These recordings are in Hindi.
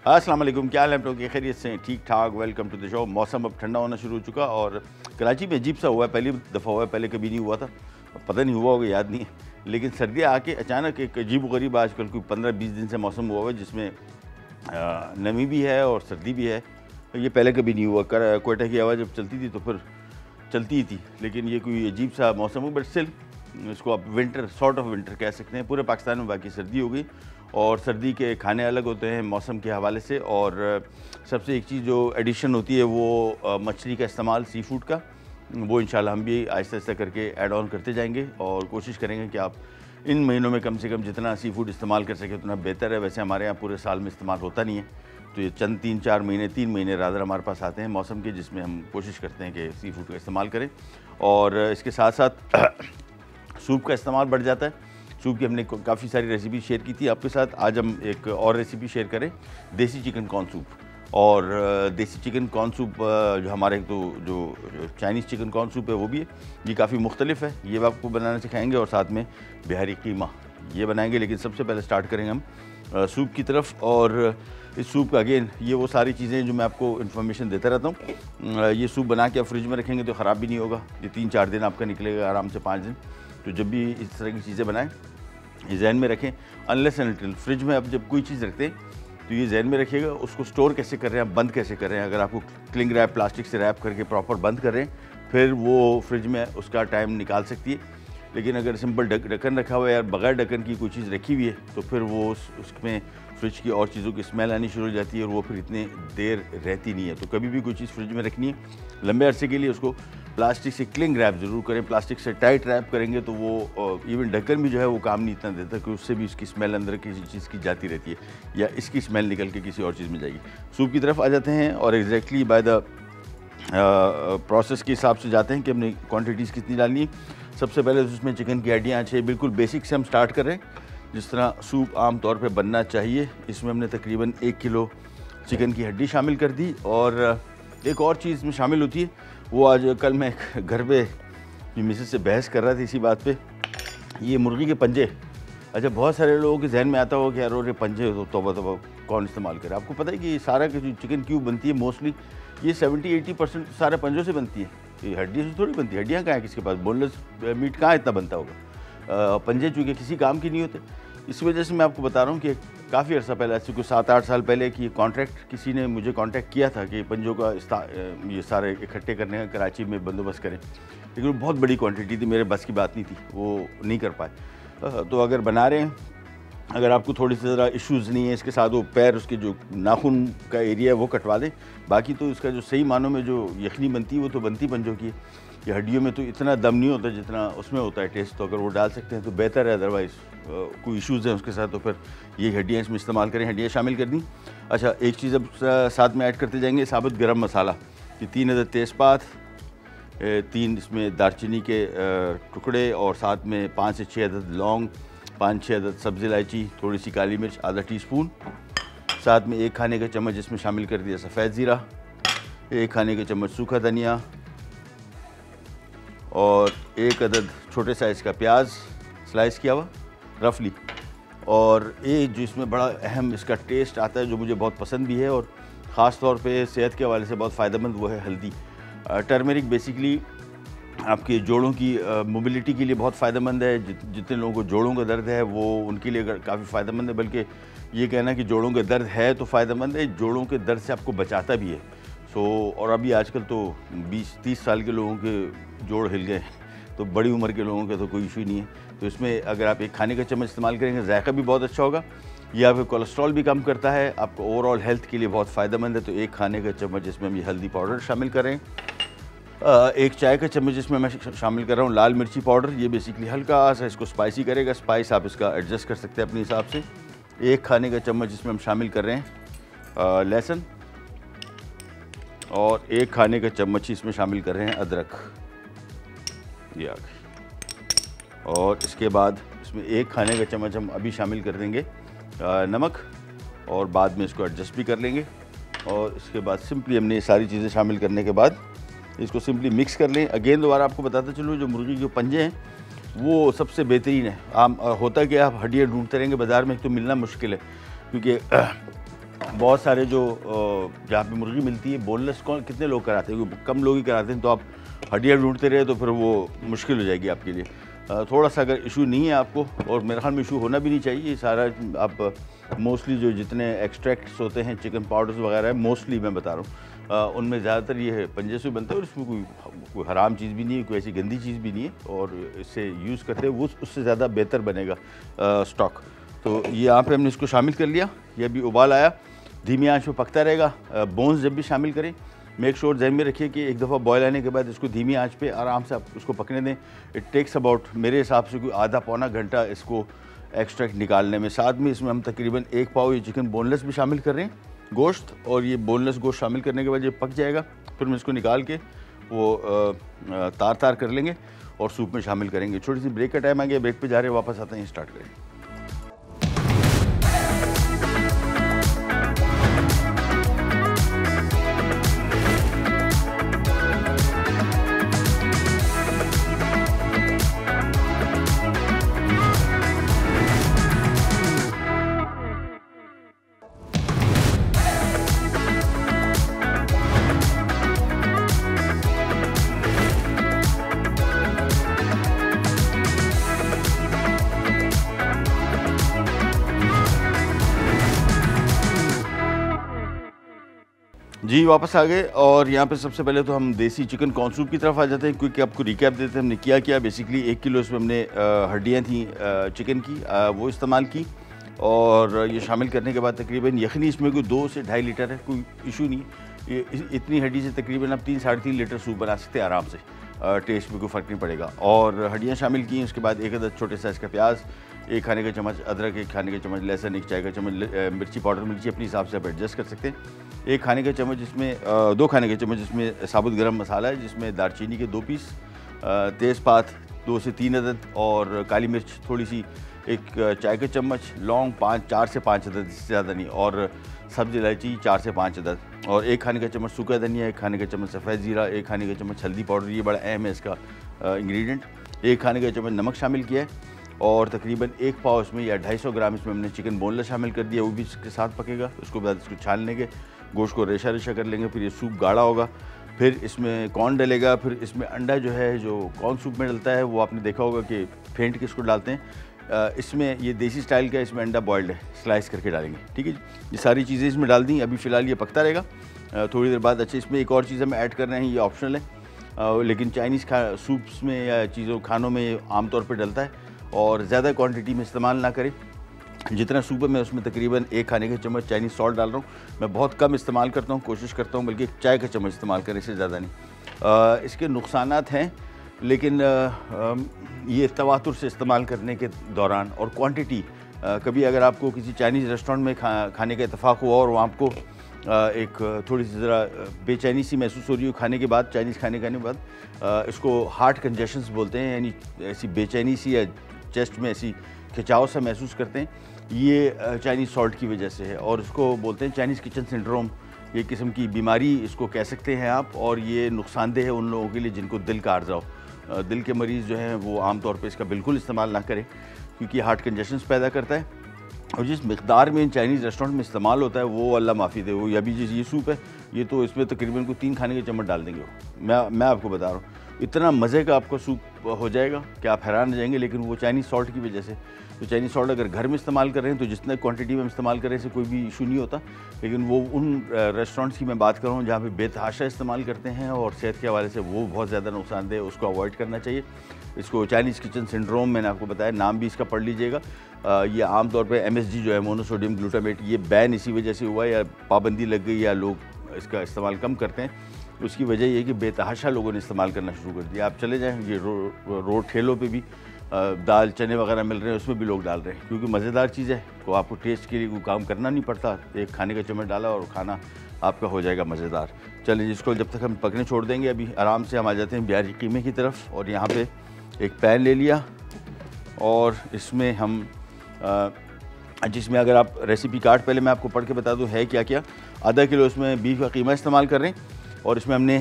अस्सलाम वालेकुम, क्या हाल है आप लोग? खैरियत से ठीक ठाक। Welcome to the show. मौसम अब ठंडा होना शुरू हो चुका और कराची में अजीब सा हुआ है, पहली दफ़ा हुआ है, पहले कभी नहीं हुआ था, पता नहीं हुआ होगा, याद नहीं है। लेकिन सर्दियाँ आके अचानक एक अजीब गरीब आजकल कोई 15-20 दिन से मौसम हुआ हुआ है जिसमें नमी भी है और सर्दी भी है। ये पहले कभी नहीं हुआ। कोयटा की हवा जब चलती थी तो फिर चलती ही थी, लेकिन ये कोई अजीब सा मौसम हो, बट स्टिल इसको आप विंटर, सॉर्ट ऑफ विंटर कह सकते हैं। पूरे पाकिस्तान में बाकी सर्दी हो गई और सर्दी के खाने अलग होते हैं मौसम के हवाले से। और सबसे एक चीज़ जो एडिशन होती है वो मछली का इस्तेमाल, सी फूड का, वो इंशाल्लाह हम भी आहिस्ता आहिस्ता करके ऐड ऑन करते जाएंगे और कोशिश करेंगे कि आप इन महीनों में कम से कम जितना सी फूड इस्तेमाल कर सके उतना बेहतर है। वैसे हमारे यहाँ पूरे साल में इस्तेमाल होता नहीं है, तो ये चंद 3 महीने रादर हमारे पास आते हैं मौसम के, जिसमें हम कोशिश करते हैं कि सी फूड का इस्तेमाल करें। और इसके साथ साथ सूप का इस्तेमाल बढ़ जाता है। सूप की हमने काफ़ी सारी रेसिपी शेयर की थी आपके साथ। आज हम एक और रेसिपी शेयर करें, देसी चिकन कॉर्न सूप। और देसी चिकन कॉर्न सूप जो हमारे तो जो चाइनीज़ चिकन कॉर्न सूप है वो भी है, ये काफ़ी मुख्तलिफ है। ये आपको बनाना सिखाएंगे और साथ में बिहारी कीमा ये बनाएंगे। लेकिन सबसे पहले स्टार्ट करेंगे हम सूप की तरफ। और इस सूप का अगेन ये वो सारी चीज़ें जो मैं आपको इन्फॉर्मेशन देता रहता हूँ। ये सूप बना के आप फ्रिज में रखेंगे तो ख़राब भी नहीं होगा। ये 3-4 दिन आपका निकलेगा आराम से, 5 दिन। तो जब भी इस तरह की चीज़ें बनाएं ये जहन में रखें, अनलेस एंड अनटिल फ्रिज में आप जब कोई चीज़ रखते हैं तो ये जहन में रखिएगा उसको स्टोर कैसे कर रहे हैं आप, बंद कैसे कर रहे हैं। अगर आपको क्लिंग रैप, प्लास्टिक से रैप करके प्रॉपर बंद कर रहे हैं फिर वो फ्रिज में उसका टाइम निकाल सकती है। लेकिन अगर सिंपल ढक्कन रखा हुआ है या बगैर ढक्कन की कोई चीज़ रखी हुई है तो फिर वो उसमें फ्रिज की और चीज़ों की स्मेल आनी शुरू हो जाती है और वो फिर इतने देर रहती नहीं है। तो कभी भी कोई चीज़ फ्रिज में रखनी है लंबे अरसे के लिए उसको प्लास्टिक से क्लिंग रैप ज़रूर करें। प्लास्टिक से टाइट रैप करेंगे तो वो इवन ढक्कन भी जो है वो काम नहीं इतना देता, क्योंकि उससे भी इसकी स्मेल अंदर किसी चीज़ की जाती रहती है या इसकी स्मेल निकल के किसी और चीज़ में जाएगी। सूप की तरफ आ जाते हैं और एग्जैक्टली बाय द प्रोसेस के हिसाब से जाते हैं कि हमने क्वान्टिटीज़ कितनी डालनी है। सबसे पहले उसमें चिकन की हड्डियाँ अच्छे, बिल्कुल बेसिक से हम स्टार्ट कर रहे हैं जिस तरह सूप आम तौर पे बनना चाहिए। इसमें हमने तकरीबन 1 किलो चिकन की हड्डी शामिल कर दी। और एक और चीज़ में शामिल होती है वो आज कल मैं घर पे मिसेस से बहस कर रहा था इसी बात पे, ये मुर्गी के पंजे। अच्छा, बहुत सारे लोगों के जहन में आता होगा कि यार ये पंजे तो तौबा तौबा कौन इस्तेमाल करे। आपको पता है कि सारा की जो चिकन क्यूब बनती है मोस्टली ये 70-80% सारे पंजों से बनती है। ये हड्डियों से थोड़ी बनती है। हड्डियाँ कहाँ है किसके पास, बोनलेस मीट कहाँ इतना बनता होगा। पंजे चूँकि किसी काम की नहीं होते, इस वजह से मैं आपको बता रहा हूँ कि काफ़ी अर्सा पहले, ऐसे कुछ 7-8 साल पहले कि कॉन्ट्रैक्ट किसी ने मुझे कॉन्टैक्ट किया था कि पंजों का ये सारे इकट्ठे करने का कराची में बंदोबस्त करें, लेकिन वो बहुत बड़ी क्वांटिटी थी, मेरे बस की बात नहीं थी, वो नहीं कर पाए। तो अगर बना रहे हैं, अगर आपको थोड़ी सी ज़रा इश्यूज़ नहीं है इसके साथ, वो पैर, उसके जो नाखून का एरिया है वो कटवा दें। बाकी तो इसका जो सही मानों में जो यखनी बनती है वो तो बनती पंजों की है। ये हड्डियों में तो इतना दम नहीं होता जितना उसमें होता है टेस्ट, तो अगर वो डाल सकते हैं तो बेहतर है। अदरवाइज़ कोई इश्यूज़ हैं उसके साथ तो फिर ये हड्डियाँ इसमें इस्तेमाल करें। हड्डियाँ शामिल कर दी। अच्छा, एक चीज़ अब साथ में ऐड करते जाएंगे, साबुत गरम मसाला कि 3 अदद तेज़पात, 3 इसमें दालचीनी के टुकड़े और साथ में 5 से 6 अदद लौंग, 5-6 अदद सब्ज़ी इलायची, थोड़ी सी काली मिर्च आधा टीस्पून, साथ में 1 खाने का चम्मच इसमें शामिल कर दिया सफ़ेद ज़ीरा, 1 खाने का चम्मच सूखा धनिया और 1 अदद छोटे साइज़ का प्याज स्लाइस किया हुआ रफली। और एक जो इसमें बड़ा अहम इसका टेस्ट आता है जो मुझे बहुत पसंद भी है और ख़ास तौर पे सेहत के हवाले से बहुत फ़ायदेमंद, वो है हल्दी। टर्मरिक बेसिकली आपके जोड़ों की मोबिलिटी के लिए बहुत फ़ायदेमंद है। जितने लोगों को जोड़ों का दर्द है वो उनके लिए काफ़ी फ़ायदेमंद है, बल्कि ये कहना कि जोड़ों का दर्द है तो फ़ायदेमंद है, जोड़ों के दर्द से आपको बचाता भी है। और अभी आजकल तो 20-30 साल के लोगों के जोड़ हिल गए, तो बड़ी उम्र के लोगों के तो कोई इशू नहीं है। तो इसमें अगर आप 1 खाने का चम्मच इस्तेमाल करेंगे जायका भी बहुत अच्छा होगा, ये आपका कोलेस्ट्रॉल भी कम करता है, आपको ओवरऑल हेल्थ के लिए बहुत फ़ायदेमंद है। तो 1 खाने का चम्मच इसमें हम ये हल्दी पाउडर शामिल करें। 1 चाय का चम्मच इसमें मैं शामिल कर रहा हूँ लाल मिर्ची पाउडर। ये बेसिकली हल्का सा इसको स्पाइसी करेगा, स्पाइस आप इसका एडजस्ट कर सकते हैं अपने हिसाब से। 1 खाने का चम्मच इसमें हम शामिल कर रहे हैं लहसुन और 1 खाने का चम्मच इसमें शामिल कर रहे हैं अदरक, ये आ गई। और इसके बाद इसमें 1 खाने का चम्मच हम अभी शामिल कर देंगे नमक और बाद में इसको एडजस्ट भी कर लेंगे। और इसके बाद सिंपली हमने ये सारी चीज़ें शामिल करने के बाद इसको सिंपली मिक्स कर लें। अगेन दोबारा आपको बताता चलूँ, जो मुर्गी के पंजे हैं वो सबसे बेहतरीन है। होता कि आप हड्डियाँ ढूंढते रहेंगे बाज़ार में, एक तो मिलना मुश्किल है क्योंकि बहुत सारे जो जहाँ पे मुर्गी मिलती है बोनलेस कितने लोग कराते हैं, क्योंकि कम लोग ही कराते हैं, तो आप हड्डियाँ ढूंढते रहे तो फिर वो मुश्किल हो जाएगी आपके लिए। थोड़ा सा अगर इशू नहीं है आपको, और मेरे ख्याल में इशू होना भी नहीं चाहिए, ये सारा आप मोस्टली जो जितने एक्सट्रैक्ट्स होते हैं चिकन पाउडर्स वगैरह है, मोस्टली मैं बता रहा हूँ, उनमें ज़्यादातर ये पंजे से बनता है, और इसमें कोई हराम चीज़ भी नहीं है, कोई ऐसी गंदी चीज़ भी नहीं है, और इससे यूज़ करते हैं वो उससे ज़्यादा बेहतर बनेगा स्टॉक। तो ये यहाँ पे हमने इसको शामिल कर लिया, ये अभी उबाल आया, धीमी आंच पे पकता रहेगा। बोन्स जब भी शामिल करें मेक श्योर ध्यान में रखिए कि एक दफ़ा बॉयल आने के बाद इसको धीमी आंच पे आराम से आप उसको पकने दें। इट टेक्स अबाउट मेरे हिसाब से कोई आधा पौना घंटा इसको एक्सट्रैक्ट निकालने में। साथ में इसमें हम तकरीबन 1 पाव ये चिकन बोनलेस भी शामिल कर रहे हैं गोश्त, और ये बोनलेस गोश्त शामिल करने के बाद ये पक जाएगा, फिर हम इसको निकाल के वो तार तार कर लेंगे और सूप में शामिल करेंगे। छोटी सी ब्रेक का टाइम आ गया, ब्रेक पे जा रहे हैं, वापस आते हैं, स्टार्ट करें। जी वापस आ गए, और यहाँ पे सबसे पहले तो हम देसी चिकन कॉर्न सूप की तरफ आ जाते हैं, क्योंकि आपको रिकैप देते हैं हमने क्या किया। बेसिकली 1 किलो इसमें हमने हड्डियाँ थी चिकन की, वो इस्तेमाल की, और ये शामिल करने के बाद तकरीबन यखनी इसमें कोई 2 से 2.5 लीटर है, कोई इशू नहीं। ये इतनी हड्डी से तकरीबन आप 3 साढ़े 3 लीटर सूप बना सकते हैं आराम से, टेस्ट में कोई फ़र्क नहीं पड़ेगा। और हड्डियाँ शामिल की, उसके बाद 1 अदद छोटे साइज़ का प्याज, 1 खाने का चम्मच अदरक, 1 खाने का चम्मच लहसुन, 1 चाय का चम्मच मिर्ची पाउडर, मिर्ची अपने हिसाब से आप एडजस्ट कर सकते हैं। 1 खाने का चम्मच इसमें 2 खाने के चम्मच इसमें साबुत गरम मसाला है, जिसमें दालचीनी के 2 पीस, तेज़पात 2 से 3 अदद, और काली मिर्च थोड़ी सी, 1 चाय का चम्मच, लौंग 4 से 5 अदद, इससे ज़्यादा नहीं, और सब्ज़ इलायची 4 से 5 अदद, और 1 खाने का चम्मच सूखा धनिया, 1 खाने का चम्मच सफ़ेद ज़ीरा, 1 खाने का चम्मच हल्दी पाउडर, ये बड़ा अहम है इसका इंग्रेडिएंट, 1 खाने का चम्मच नमक शामिल किया है, और तकरीबन 1 पाव इसमें या 250 ग्राम इसमें हमने चिकन बोनलेस शामिल कर दिया, वो भी इसके साथ पकेगा। उसके बाद इसको छान लेंगे, गोश्त को रेशा रेशा कर लेंगे, फिर ये सूप गाढ़ा होगा, फिर इसमें कॉर्न डलेगा, फिर इसमें अंडा जो है जो कॉर्न सूप में डलता है वो आपने देखा होगा कि फेंट के इसको डालते हैं, इसमें ये देसी स्टाइल का इसमें अंडा बॉयल्ड है, स्लाइस करके डालेंगे, ठीक है जी। ये सारी चीज़ें इसमें डाल दी, अभी फ़िलहाल ये पकता रहेगा थोड़ी देर बाद। अच्छा, इसमें एक और चीज़ हम ऐड कर रहे हैं, ये ऑप्शनल है, लेकिन चाइनीज़ सूप्स में या खानों में आमतौर पर डलता है, और ज़्यादा क्वांटिटी में इस्तेमाल ना करें। जितना सूप है मैं उसमें तकरीबन 1 खाने का चम्मच चाइनीज़ सॉल्ट डाल रहा हूँ, मैं बहुत कम इस्तेमाल करता हूँ, कोशिश करता हूँ बल्कि 1 चाय का चम्मच इस्तेमाल करें, इससे ज़्यादा नहीं। इसके नुकसानात हैं, लेकिन ये तवातुर से इस्तेमाल करने के दौरान और क्वांटिटी, कभी अगर आपको किसी चाइनीज़ रेस्टोरेंट में खाने का इत्तेफाक हुआ और वहाँ आपको एक थोड़ी सी ज़रा बेचैनी सी महसूस हो रही हो खाने के बाद, चाइनीज़ खाने के बाद, इसको हार्ट कंजेशंस बोलते हैं, यानी ऐसी बेचैनी सी या चेस्ट में ऐसी खिंचाव सा महसूस करते हैं, ये चाइनीज़ सॉल्ट की वजह से है, और इसको बोलते हैं चाइनीज़ किचन सिंड्रोम। ये किस्म की बीमारी इसको कह सकते हैं आप, और ये नुकसानदेह है उन लोगों के लिए जिनको दिल का अर्जा हो। दिल के मरीज़ जो हैं वो आम तौर पे इसका बिल्कुल इस्तेमाल ना करें, क्योंकि हार्ट कंजेशंस पैदा करता है, और जिस मिक़दार में इन चाइनीज़ रेस्टोरेंट में इस्तेमाल होता है वो अल्लाह माफ़ी दे। वो अभी जिस ये सूप है, ये तो इसमें तकरीबन को 3 खाने के चम्मच डाल देंगे वो, मैं आपको बता रहा हूँ, इतना मज़े का आपका सूप हो जाएगा कि आप हैरान हो जाएंगे। लेकिन वो चाइनीज़ सॉल्ट की वजह से, तो चाइनीज़ सॉल्ट अगर घर में इस्तेमाल कर रहे हैं तो जितना क्वांटिटी में हम इस्तेमाल करें से कोई भी इशू नहीं होता। लेकिन वो उन रेस्टोरेंट्स की मैं बात कर रहा हूँ जहाँ पे बेतहाशा इस्तेमाल करते हैं और सेहत के हवाले से वो बहुत ज़्यादा नुकसानदेह, उसको अवॉइड करना चाहिए। इसको चाइनीज़ किचन सिंड्रोम मैंने आपको बताया, नाम भी इसका पढ़ लीजिएगा। ये आम तौर पे MSG जो है, मोनोसोडियम ग्लूटामेट, ये बैन इसी वजह से हुआ, या पाबंदी लग गई, या लोग इसका इस्तेमाल कम करते हैं। उसकी वजह ये है कि बेतहाशा लोगों ने इस्तेमाल करना शुरू कर दिया। आप चले जाएँ, ये रोड ठेलों पे भी दाल चने वगैरह मिल रहे हैं, उसमें भी लोग डाल रहे हैं, क्योंकि मज़ेदार चीज़ है, तो आपको टेस्ट के लिए कोई काम करना नहीं पड़ता, एक खाने का चम्मच डाला और खाना आपका हो जाएगा मज़ेदार। चलिए, जिसको जब तक हम पकने छोड़ देंगे, अभी आराम से हम आ जाते हैं बिहारी कीमे की तरफ। और यहाँ पे एक पैन ले लिया, और इसमें हम जिसमें अगर आप रेसिपी कार्ड पहले मैं आपको पढ़ के बता दूं है क्या क्या। आधा किलो इसमें बीफ का कीमा इस्तेमाल कर रहे हैं, और इसमें हमने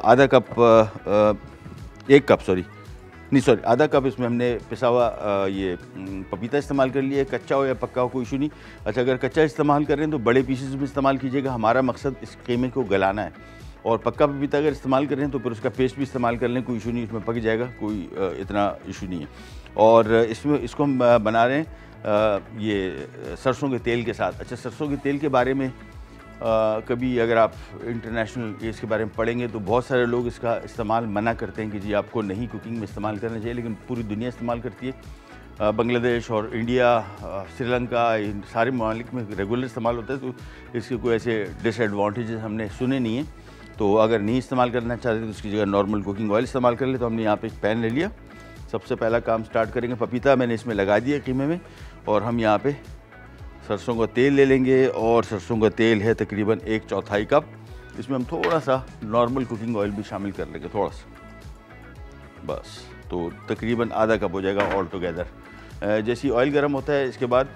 आधा कप 1 कप नहीं सॉरी, आधा कप इसमें हमने पिसा हुआ ये पपीता इस्तेमाल कर लिया है। कच्चा हो या पक्का हो कोई इशू नहीं। अच्छा, अगर कच्चा इस्तेमाल कर रहे हैं तो बड़े पीसेस में इस्तेमाल कीजिएगा, हमारा मकसद इस कीमे को गलाना है। और पक्का पपीता अगर इस्तेमाल कर रहे हैं तो फिर उसका पेस्ट भी इस्तेमाल कर लें, कोई इशू नहीं, इसमें पक जाएगा, कोई इतना इशू नहीं है। और इसको हम बना रहे हैं ये सरसों के तेल के साथ। अच्छा, सरसों के तेल के बारे में कभी अगर आप इंटरनेशनल इसके बारे में पढ़ेंगे तो बहुत सारे लोग इसका इस्तेमाल मना करते हैं कि जी आपको नहीं कुकिंग में इस्तेमाल करना चाहिए, लेकिन पूरी दुनिया इस्तेमाल करती है। बांग्लादेश और इंडिया, श्रीलंका, इन सारे ममालिक में रेगुलर इस्तेमाल होता है, तो इसके कोई ऐसे डिसएडवांटेजेस हमने सुने नहीं हैं। तो अगर नहीं इस्तेमाल करना चाहते तो उसकी जगह नॉर्मल कुकिंग ऑयल इस्तेमाल कर ले। तो हमने यहाँ पे एक पैन ले लिया। सबसे पहला काम स्टार्ट करेंगे, पपीता मैंने इसमें लगा दिया कीमे में, और हम यहाँ पे सरसों का तेल ले लेंगे। और सरसों का तेल है तकरीबन 1/4 कप। इसमें हम थोड़ा सा नॉर्मल कुकिंग ऑयल भी शामिल कर लेंगे, थोड़ा सा बस, तो तकरीबन आधा कप हो जाएगा ऑल टुगेदर। जैसे ऑयल गर्म होता है इसके बाद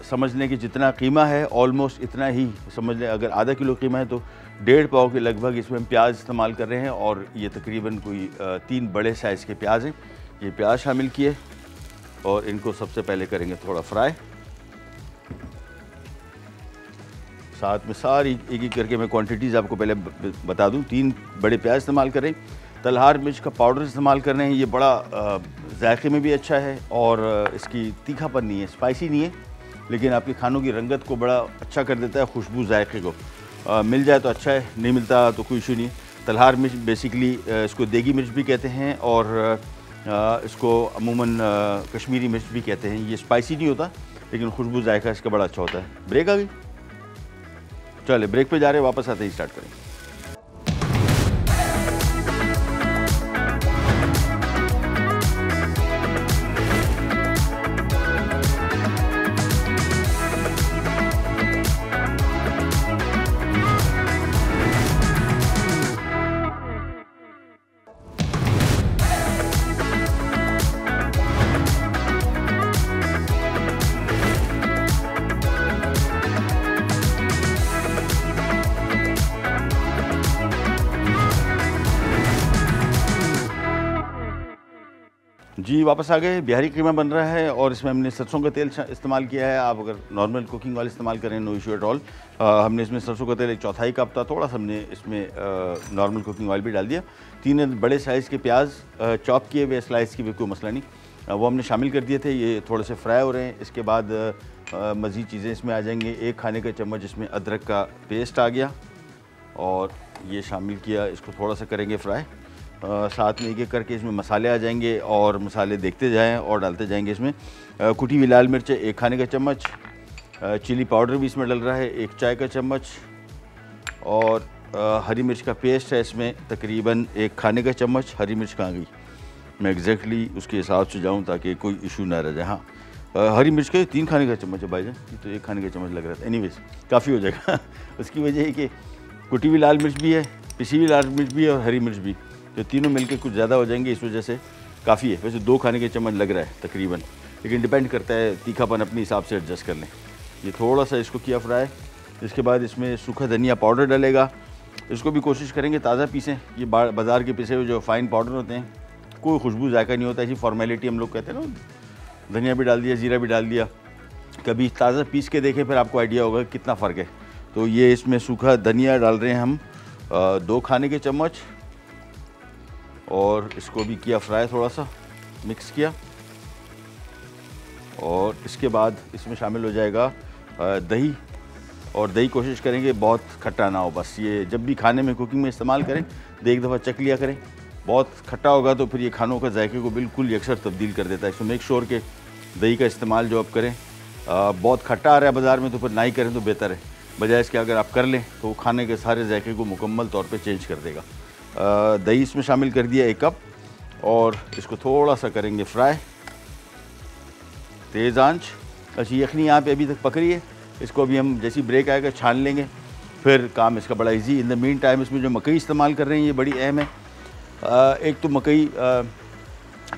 समझ लें कि जितना कीमा है ऑलमोस्ट इतना ही समझ लें। अगर आधा किलो कीमा है तो 1.5 पाव के लगभग इसमें हम प्याज इस्तेमाल कर रहे हैं, और ये तकरीबन कोई 3 बड़े साइज़ के प्याज हैं। ये प्याज शामिल किए और इनको सबसे पहले करेंगे थोड़ा फ्राई। साथ में सारी एक एक करके मैं क्वांटिटीज़ आपको पहले बता दूं। 3 बड़े प्याज इस्तेमाल करें। तलहार मिर्च का पाउडर इस्तेमाल कर रहे हैं, ये बड़ा जायके में भी अच्छा है और इसकी तीखापन नहीं है, स्पाइसी नहीं है, लेकिन आपके खानों की रंगत को बड़ा अच्छा कर देता है, खुशबू जायके को। मिल जाए तो अच्छा है, नहीं मिलता तो कोई इशू नहीं। तलहार मिर्च बेसिकली इसको देगी मिर्च भी कहते हैं, और इसको अमूमन कश्मीरी मिर्च भी कहते हैं। ये स्पाइसी नहीं होता, लेकिन खुशबू जायका इसका बड़ा अच्छा होता है। ब्रेक आ गई, चले ब्रेक पे जा रहे हैं, वापस आते ही स्टार्ट करेंगे। जी वापस आ गए। बिहारी कीमा बन रहा है और इसमें हमने सरसों का तेल इस्तेमाल किया है। आप अगर नॉर्मल कुकिंग ऑयल इस्तेमाल करें नो इशू एट ऑल। हमने इसमें सरसों का तेल 1/4 कप था, थोड़ा सा हमने इसमें नॉर्मल कुकिंग ऑयल भी डाल दिया। 3 बड़े साइज़ के प्याज चॉप किए हुए स्लाइस की भी कोई मसला नहीं, वो हमने शामिल कर दिए थे। ये थोड़े से फ्राई हो रहे हैं। इसके बाद मज़ीद चीज़ें इसमें आ जाएंगी। 1 खाने का चम्मच इसमें अदरक का पेस्ट आ गया और ये शामिल किया, इसको थोड़ा सा करेंगे फ्राई। साथ में एक एक करके इसमें मसाले आ जाएंगे और मसाले देखते जाएं और डालते जाएंगे। इसमें कुटी हुई लाल मिर्च 1 खाने का चम्मच, चिली पाउडर भी इसमें डल रहा है 1 चाय का चम्मच, और हरी मिर्च का पेस्ट है इसमें तकरीबन 1 खाने का चम्मच। हरी मिर्च कहाँ गई, मैं एग्जैक्टली उसके हिसाब से जाऊँ ताकि कोई इशू ना रह जाए। हाँ, हरी मिर्च का 3 खाने का चम्मच है भाईजान, ये तो 1 खाने का चम्मच लग रहा था। एनीवेज काफ़ी हो जाएगा। उसकी वजह है कि कुटी हुई लाल मिर्च भी है, पिसी हुई लाल मिर्च भी है और हरी मिर्च भी, तो तीनों मिलके कुछ ज़्यादा हो जाएंगे, इस वजह से काफ़ी है। वैसे 2 खाने के चम्मच लग रहा है तकरीबन, लेकिन डिपेंड करता है, तीखापन अपने हिसाब से एडजस्ट कर लें। ये थोड़ा सा इसको किया फ्राई। इसके बाद इसमें सूखा धनिया पाउडर डलेगा। इसको भी कोशिश करेंगे ताज़ा पीसें। ये बाज़ार के पीसे हुए जो फ़ाइन पाउडर होते हैं कोई खुशबू जायका नहीं होता, ऐसी फॉर्मेलिटी हम लोग कहते हैं ना। धनिया भी डाल दिया, ज़ीरा भी डाल दिया, कभी ताज़ा पीस के देखें फिर आपको आइडिया होगा कितना फ़र्क है। तो ये इसमें सूखा धनिया डाल रहे हैं हम 2 खाने के चम्मच, और इसको भी किया फ्राई, थोड़ा सा मिक्स किया। और इसके बाद इसमें शामिल हो जाएगा दही, और दही कोशिश करेंगे बहुत खट्टा ना हो। बस ये जब भी खाने में कुकिंग में इस्तेमाल करें तो एक दफ़ा चख लिया करें। बहुत खट्टा होगा तो फिर ये खानों का जायके को बिल्कुल यकसर तब्दील कर देता है। सो मेक श्योर के दही का इस्तेमाल जो आप करें, बहुत खट्टा आ रहा है बाज़ार में तो फिर ना ही करें तो बेहतर है, बजाय इसके अगर आप कर लें तो खाने के सारे जायके को मुकम्मल तौर पे चेंज कर देगा। दही इसमें शामिल कर दिया 1 कप, और इसको थोड़ा सा करेंगे फ्राई, तेज़ आंच। अच्छा, यखनी यहाँ पे अभी तक पक रही है, इसको अभी हम जैसी ब्रेक आएगा छान लेंगे, फिर काम इसका बड़ा easy. In the mean time इसमें जो मकई इस्तेमाल कर रहे हैं ये बड़ी अहम है। एक तो मकई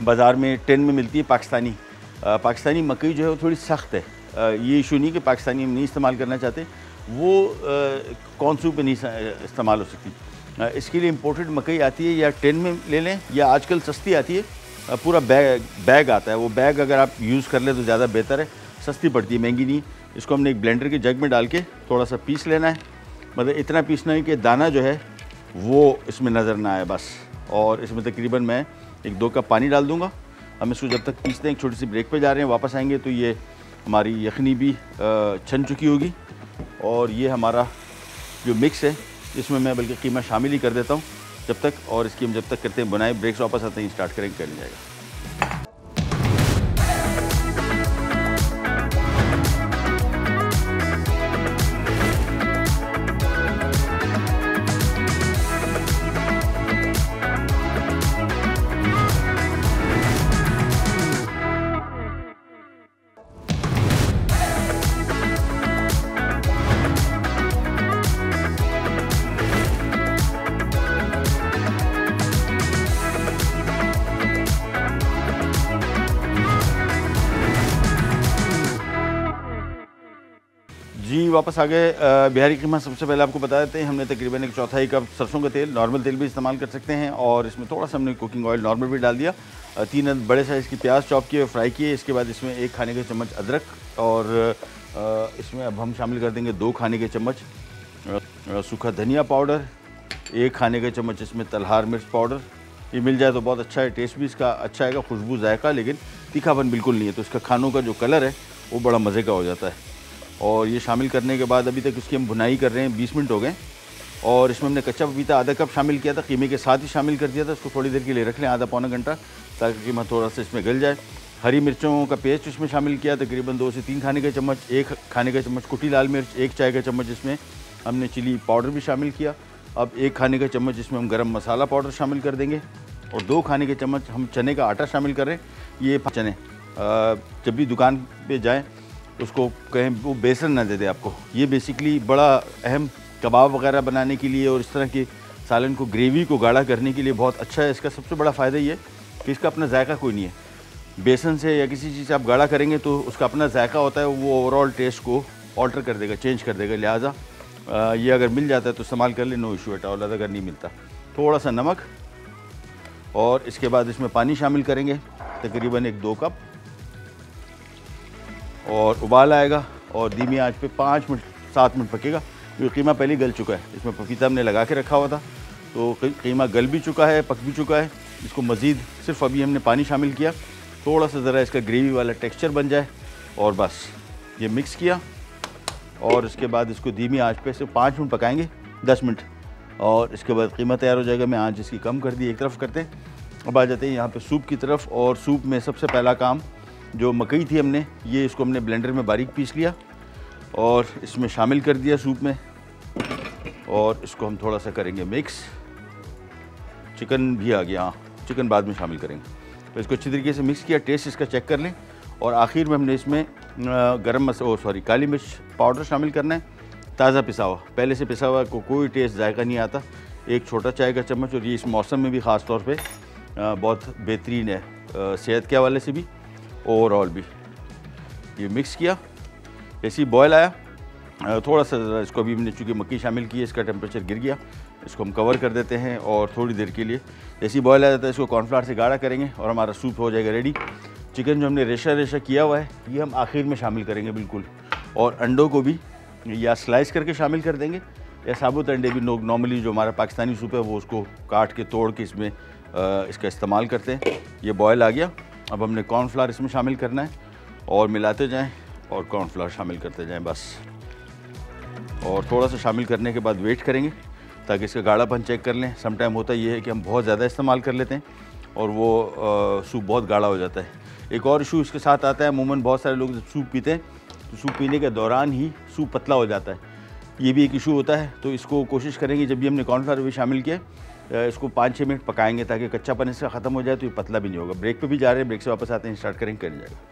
बाज़ार में टिन में मिलती है पाकिस्तानी। पाकिस्तानी मकई जो है वो थोड़ी सख्त है। ये इशू नहीं कि पाकिस्तानी हम नहीं इस्तेमाल करना चाहते, वो कौनसू पे नहीं इस्तेमाल हो सकती। इसके लिए इम्पोर्टेड मकई आती है, या टिन में ले लें या आजकल सस्ती आती है पूरा बैग आता है। वो बैग अगर आप यूज़ कर ले तो ज़्यादा बेहतर है, सस्ती पड़ती है, महंगी नहीं। इसको हमने एक ब्लेंडर के जग में डाल के थोड़ा सा पीस लेना है, मतलब इतना पीसना है कि दाना जो है वो इसमें नज़र ना आए बस। और इसमें तकरीबन मैं 1-2 कप पानी डाल दूँगा। हम इसको जब तक पीसते हैं एक छोटी सी ब्रेक पे जा रहे हैं, वापस आएंगे तो ये हमारी यखनी भी छन चुकी होगी। और ये हमारा जो मिक्स है इसमें मैं बल्कि कीमा शामिल ही कर देता हूँ जब तक, और इसकी हम जब तक करते हैं बुनाई, ब्रेक्स वापस आते हैं स्टार्ट करेंगे, कर जाएगा। जी वापस आ गए। बिहारी कीमा सबसे पहले आपको बता देते हैं, हमने तकरीबन 1/4 कप सरसों का तेल, नॉर्मल तेल भी इस्तेमाल कर सकते हैं, और इसमें थोड़ा सा हमने कुकिंग ऑयल नॉर्मल भी डाल दिया। 3 बड़े साइज़ की प्याज चॉप किए, फ्राई किए। इसके बाद इसमें 1 खाने का चम्मच अदरक, और इसमें अब हम शामिल कर देंगे 2 खाने के चम्मच सूखा धनिया पाउडर, 1 खाने का चम्मच इसमें तलहार मिर्च पाउडर। ये मिल जाए तो बहुत अच्छा है, टेस्ट भी इसका अच्छा आएगा, खुशबू जायका, लेकिन तीखापन बिल्कुल नहीं है, तो इसका खानों का जो कलर है वो बड़ा मज़े का हो जाता है। और ये शामिल करने के बाद अभी तक इसकी हम भुनाई कर रहे हैं, 20 मिनट हो गए। और इसमें हमने कच्चा पपीता आधा कप शामिल किया था, कीमे के साथ ही शामिल कर दिया था। इसको थोड़ी देर के लिए रख लें, आधा पौना घंटा, ताकि कीमा थोड़ा सा इसमें गल जाए। हरी मिर्चों का पेस्ट इसमें शामिल किया, तकरीबन 2 से 3 खाने के चम्मच, 1 खाने का चम्मच कुटी लाल मिर्च, 1 चाय का चम्मच इसमें हमने चिली पाउडर भी शामिल किया। अब 1 खाने का चम्मच इसमें हम गरम मसाला पाउडर शामिल कर देंगे, और 2 खाने के चम्मच हम चने का आटा शामिल कर रहे हैं। ये चने जब भी दुकान पे जाएं उसको कहें वो बेसन ना दे दे आपको। ये बेसिकली बड़ा अहम कबाब वगैरह बनाने के लिए और इस तरह के सालन को, ग्रेवी को गाढ़ा करने के लिए बहुत अच्छा है। इसका सबसे बड़ा फ़ायदा ये कि इसका अपना जायका कोई नहीं है। बेसन से या किसी चीज़ से आप गाढ़ा करेंगे तो उसका अपना जायका होता है, वो ओवरऑल टेस्ट को ऑल्टर कर देगा, चेंज कर देगा। लिहाजा ये अगर मिल जाता है तो इस्तेमाल कर ले, नो इशू एट ऑल। अगर नहीं मिलता थोड़ा सा नमक, और इसके बाद इसमें पानी शामिल करेंगे तकरीबन 1-2 कप, और उबाल आएगा और धीमी आंच पे 5 मिनट 7 मिनट पकेगा, क्योंकि कीमा पहले गल चुका है। इसमें पपीता हमने लगा के रखा हुआ था, तो कीमा गल भी चुका है, पक भी चुका है। इसको मज़ीद सिर्फ अभी हमने पानी शामिल किया, थोड़ा सा ज़रा इसका ग्रेवी वाला टेक्सचर बन जाए, और बस ये मिक्स किया। और इसके बाद इसको धीमी आंच पे सिर्फ 5 मिनट पकाएंगे, 10 मिनट, और इसके बाद कीमा तैयार हो जाएगा। मैं आंच इसकी कम कर दी, एक तरफ करते हैं। अब आ जाते हैं यहाँ पे सूप की तरफ। और सूप में सबसे पहला काम, जो मकई थी हमने, ये इसको हमने ब्लेंडर में बारीक पीस लिया और इसमें शामिल कर दिया सूप में, और इसको हम थोड़ा सा करेंगे मिक्स। चिकन भी आ गया, हाँ चिकन बाद में शामिल करेंगे। तो इसको अच्छी तरीके से मिक्स किया, टेस्ट इसका चेक कर लें। और आखिर में हमने इसमें काली मिर्च पाउडर शामिल करना है, ताज़ा पिसा हुआ, पहले से पिसा हुआ को कोई टेस्ट जायका नहीं आता। 1 छोटा चाय का चम्मच, और ये इस मौसम में भी ख़ास तौर पे बहुत बेहतरीन है, सेहत के हवाले से भी, ओवरऑल भी। ये मिक्स किया, ऐसे ही बॉयल आया, थोड़ा सा इसको अभी हमने चूँकि मक्की शामिल की है, इसका टेम्परेचर गिर गया। इसको हम कवर कर देते हैं और थोड़ी देर के लिए जैसे ही बॉयल आ जाता है इसको कॉर्नफ्लावर से गाढ़ा करेंगे और हमारा सूप हो जाएगा रेडी। चिकन जो हमने रेशा रेशा किया हुआ है ये हम आखिर में शामिल करेंगे बिल्कुल, और अंडों को भी या स्लाइस करके शामिल कर देंगे, या साबुत अंडे भी लोग नॉर्मली जो हमारा पाकिस्तानी सूप है वो उसको काट के तोड़ के इसमें इसका इस्तेमाल करते हैं। ये बॉयल आ गया, अब हमने कॉर्नफ्लावर इसमें शामिल करना है और मिलाते जाएं और कॉर्नफ्लावर शामिल करते जाएं बस। और थोड़ा सा शामिल करने के बाद वेट करेंगे ताकि इसका गाढ़ापन चेक कर लें। सम टाइम होता ये है कि हम बहुत ज़्यादा इस्तेमाल कर लेते हैं और वो सूप बहुत गाढ़ा हो जाता है। एक और इशू इसके साथ आता है, अमूमन बहुत सारे लोग जब सूप पीते हैं तो सूप पीने के दौरान ही सूप पतला हो जाता है, ये भी एक इशू होता है। तो इसको कोशिश करेंगे, जब भी हमने कॉर्नफ्लावर भी शामिल किया, इसको 5-6 मिनट पकाएंगे ताकि कच्चापन इसका ख़त्म हो जाए, तो ये पतला भी नहीं होगा। ब्रेक पे भी जा रहे हैं, ब्रेक से वापस आते हैं, स्टार्ट करेंगे, कर जाएगा।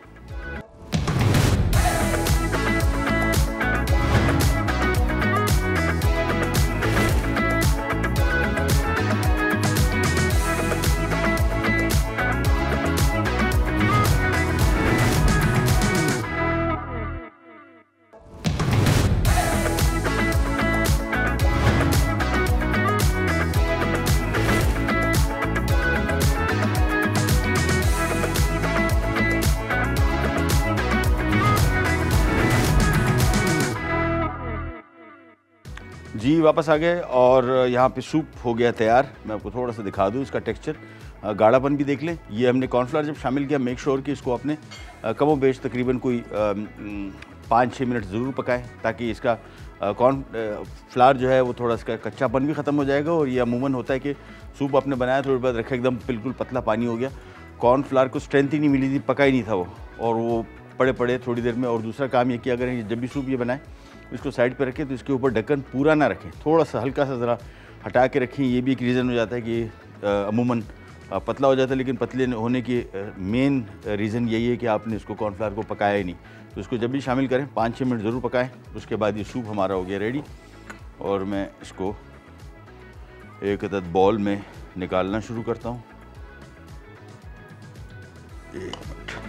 जी वापस आ गए और यहाँ पे सूप हो गया तैयार। मैं आपको थोड़ा सा दिखा दूँ इसका टेक्सचर, गाढ़ापन भी देख लें। ये हमने कॉर्नफ्लावर जब शामिल किया, मेक श्योर कि इसको आपने कमो बेश तकरीबन कोई 5-6 मिनट ज़रूर पकाएं, ताकि इसका फ्लावर जो है वो थोड़ा इसका कच्चापन भी ख़त्म हो जाएगा। और ये अमूमन होता है कि सूप आपने बनाया, थोड़ी बाद रखा, एकदम बिल्कुल पतला पानी हो गया, कॉर्नफ्लावर को स्ट्रेंथ ही नहीं मिली थी, पका ही नहीं था वो, और वो पड़े पड़े थोड़ी देर में। और दूसरा काम ये किया करें, जब भी सूप ये बनाएं इसको साइड पे रखें तो इसके ऊपर ढक्कन पूरा ना रखें, थोड़ा सा हल्का सा ज़रा हटा के रखें। ये भी एक रीज़न हो जाता है कि अमूमन पतला हो जाता है, लेकिन पतले होने की मेन रीज़न यही है कि आपने इसको कॉर्नफ्लावर को पकाया ही नहीं। तो इसको जब भी शामिल करें 5-6 मिनट ज़रूर पकाएं। उसके बाद ये सूप हमारा हो गया रेडी, और मैं इसको एक अदद बॉल में निकालना शुरू करता हूँ। एक मिनट,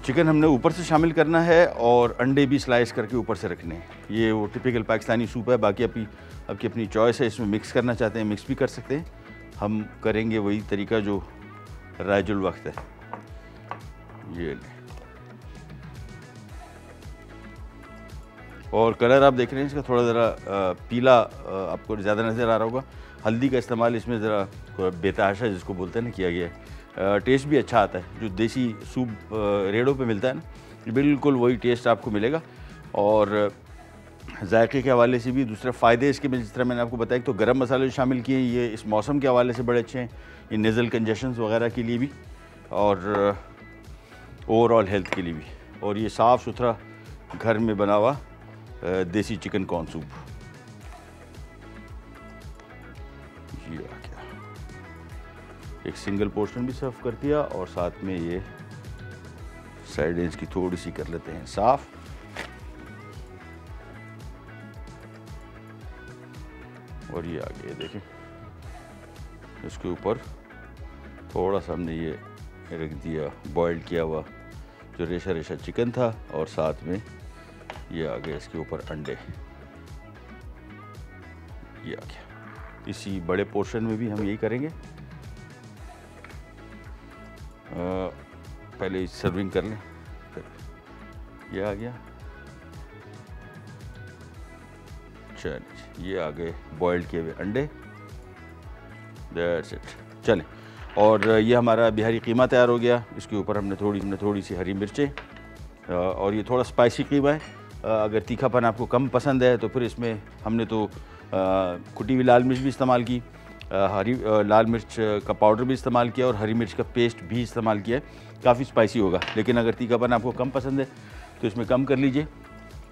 चिकन हमने ऊपर से शामिल करना है और अंडे भी स्लाइस करके ऊपर से रखने हैं। ये वो टिपिकल पाकिस्तानी सूप है। बाकी आपकी अपनी चॉइस है, इसमें मिक्स करना चाहते हैं मिक्स भी कर सकते हैं। हम करेंगे वही तरीका जो राजुल वक्त है। ये और कलर आप देख रहे हैं इसका थोड़ा ज़रा पीला आपको ज़्यादा नज़र आ रहा होगा। हल्दी का इस्तेमाल इसमें ज़रा बेतहाशा जिसको बोलते हैं ना किया गया है। टेस्ट भी अच्छा आता है। जो देसी सूप रेड़ों पे मिलता है ना, बिल्कुल वही टेस्ट आपको मिलेगा। और जायके के हवाले से भी दूसरे फ़ायदे इसके में, जिस तरह मैंने आपको बताया, तो गरम मसाले शामिल किए, ये इस मौसम के हवाले से बड़े अच्छे हैं, ये नेज़ल कंजेशंस वगैरह के लिए भी और ओवरऑल हेल्थ के लिए भी। और ये साफ़ सुथरा घर में बना हुआ देसी चिकन कॉर्न सूप। ये आ गया, एक सिंगल पोर्शन भी सर्व कर दिया, और साथ में ये साइड इसकी थोड़ी सी कर लेते हैं साफ़। और ये आगे देखें, इसके ऊपर थोड़ा सा हमने ये रख दिया बॉइल्ड किया हुआ जो रेशा रेशा चिकन था, और साथ में ये आ गया इसके ऊपर अंडे। ये आ गया। इसी बड़े पोर्शन में भी हम यही करेंगे। पहले सर्विंग कर लें, फिर ये आ गया। चलिए, ये आ गए बॉइल्ड किए हुए अंडे। That's it. चलें, और ये हमारा बिहारी कीमा तैयार हो गया। इसके ऊपर हमने थोड़ी सी हरी मिर्चें, और ये थोड़ा स्पाइसी कीमा है। अगर तीखापन आपको कम पसंद है तो फिर इसमें हमने तो कुटी हुई लाल मिर्च भी इस्तेमाल की, लाल मिर्च का पाउडर भी इस्तेमाल किया, और हरी मिर्च का पेस्ट भी इस्तेमाल किया है। काफ़ी स्पाइसी होगा, लेकिन अगर तीखापन आपको कम पसंद है तो इसमें कम कर लीजिए।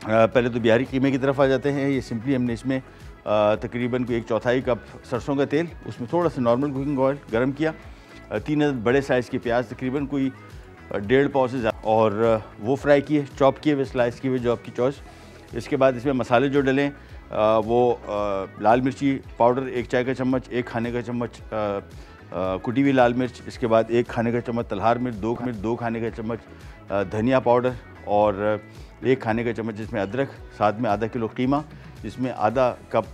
पहले तो बिहारी कीमे की तरफ आ जाते हैं। ये सिंपली हमने इसमें तकरीबन 1/4 कप सरसों का तेल, उसमें थोड़ा सा नॉर्मल कुकिंग ऑयल गर्म किया, 3 बड़े साइज़ के प्याज तकरीबन कोई 1.5 पाव से ज़्यादा, और वो फ्राई किए, चॉप किए हुए, स्लाइस किए हुए, जो आपकी चॉइस। इसके बाद इसमें मसाले जो डलें वो लाल मिर्ची पाउडर 1 चाय का चम्मच, 1 खाने का चम्मच कुटी हुई लाल मिर्च, इसके बाद 1 खाने का चम्मच तलहार मिर्च, 2 खाने का चम्मच धनिया पाउडर, और 1 खाने का चम्मच इसमें अदरक, साथ में आधा किलो कीमा, इसमें आधा कप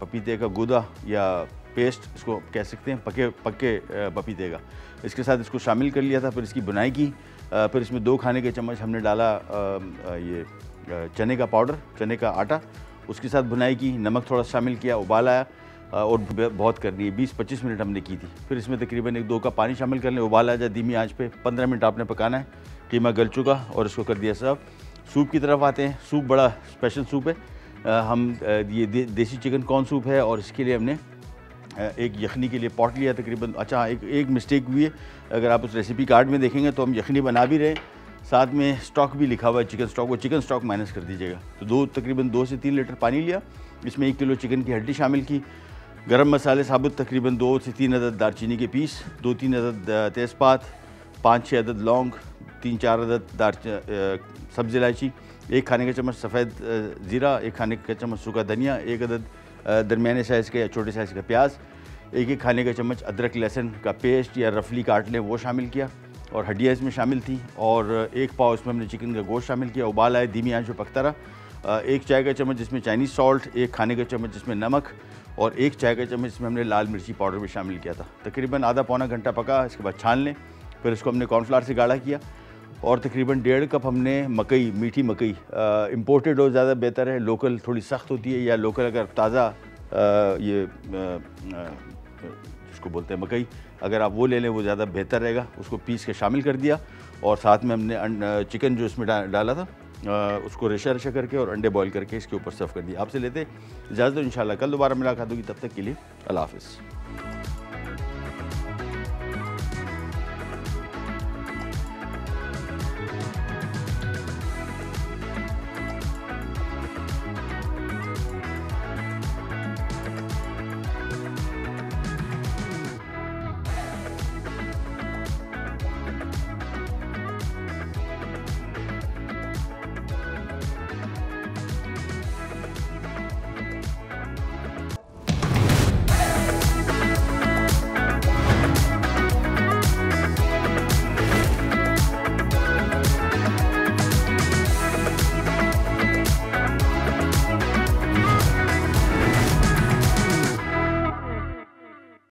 पपीते का गूदा या पेस्ट इसको कह सकते हैं, पके पपीते का, इसके साथ इसको शामिल कर लिया था। फिर इसकी बुनाई की, फिर इसमें 2 खाने के चम्मच हमने डाला ये चने का पाउडर, चने का आटा, उसके साथ बुनाई की, नमक थोड़ा शामिल किया, उबाल आया, और बहुत करनी है, 20-25 मिनट हमने की थी। फिर इसमें तकरीबन 1-2 कप पानी शामिल कर लें, उबाल आ जाए धीमी आंच पे, 15 मिनट आपने पकाना है। कीमा गल चुका, और इसको कर दिया सर्व। सूप की तरफ आते हैं। सूप बड़ा स्पेशल सूप है। हम ये देसी चिकन कॉर्न सूप है, और इसके लिए हमने एक यखनी के लिए पॉट लिया तकरीबन। अच्छा, एक मिस्टेक हुई है, अगर आप उस रेसिपी कार्ड में देखेंगे तो हम यखनी बना भी रहे, साथ में स्टॉक भी लिखा हुआ है चिकन स्टॉक, वो चिकन स्टॉक माइनस कर दीजिएगा। तो तकरीबन 2 से 3 लीटर पानी लिया, इसमें 1 किलो चिकन की हड्डी शामिल की, गरम मसाले साबुत तकरीबन 2 से 3 अदद दालचीनी के पीस, 2-3 अदद तेज़पात, 5-6 अदद लौंग, 3-4 अदद सब्ज़ इलायची, 1 खाने का चम्मच सफ़ेद ज़ीरा, 1 खाने का चम्मच सूखा धनिया, 1 अदद दरमियाने साइज़ का या छोटे साइज़ का प्याज, 1-1 खाने का चम्मच अदरक लहसुन का पेस्ट या रफली काट लें वो शामिल किया, और हड्डियाँ इसमें शामिल थी, और 1 पाव इसमें हमने चिकन का गोश्त शामिल किया। उबाल आए, धीमी आंच पर पकता रहा। 1 चाय का चम्मच जिसमें चाइनीज़ सॉल्ट, 1 खाने का चम्मच जिसमें नमक, और 1 चाय का चम्मच इसमें हमने लाल मिर्ची पाउडर भी शामिल किया था। तकरीबन आधा पौना घंटा पका, इसके बाद छान लें। फिर इसको हमने कॉर्नफ्लावर से गाढ़ा किया और तकरीबन 1.5 कप हमने मकई, मीठी मकई, इंपोर्टेड हो ज़्यादा बेहतर है, लोकल थोड़ी सख्त होती है, या लोकल अगर ताज़ा ये जिसको बोलते हैं मकई, अगर आप वो ले लें वो ज़्यादा बेहतर रहेगा। उसको पीस के शामिल कर दिया और साथ में हमने चिकन जो इसमें डाला था उसको रेशा रेशा करके और अंडे बॉईल करके इसके ऊपर सर्व कर दिया। आपसे लेते इजाज़त, इंशाल्लाह कल दोबारा मुलाकात होगी, तब तक के लिए अल्लाह हाफ़िज़।